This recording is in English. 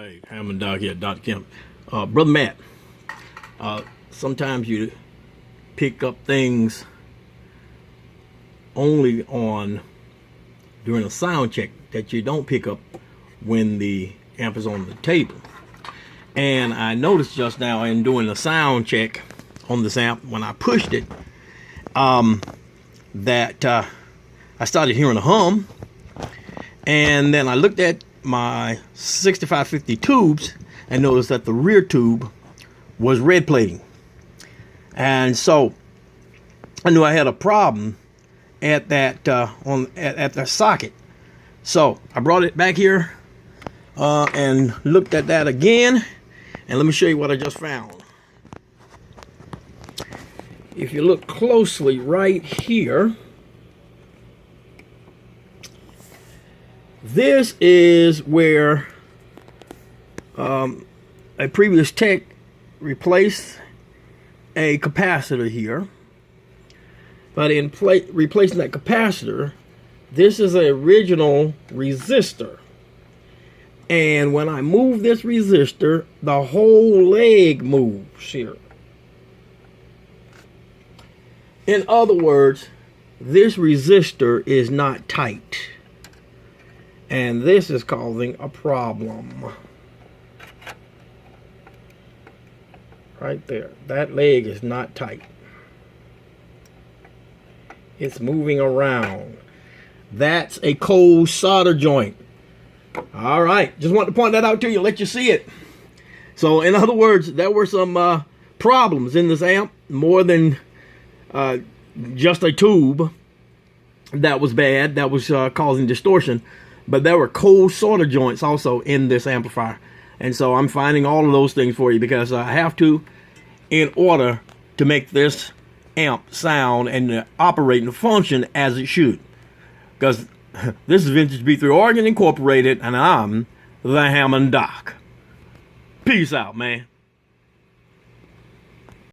Hey, Hammond Doc here, Dr. Kemp. Brother Matt, sometimes you pick up things only during a sound check that you don't pick up when the amp is on the table. And I noticed just now in doing a sound check on this amp, when I pushed it, that I started hearing a hum. And then I looked at my 6550 tubes and noticed that the rear tube was red plating. And so I knew I had a problem at that at the socket. So I brought it back here and looked at that again. And let me show you what I just found. If you look closely right here, this is where a previous tech replaced a capacitor here. But in replacing that capacitor, this is an original resistor. And when I move this resistor, the whole leg moves here. In other words, this resistor is not tight. And this is causing a problem. Right there. That leg is not tight. It's moving around. That's a cold solder joint. All right. Just wanted to point that out to you, let you see it. So, in other words, there were some problems in this amp, more than just a tube that was bad, that was causing distortion. But there were cold solder joints also in this amplifier. And so I'm finding all of those things for you because I have to in order to make this amp sound and operate and function as it should. Because this is Vintage B3 Organ Incorporated, and I'm the Hammond Doc. Peace out, man.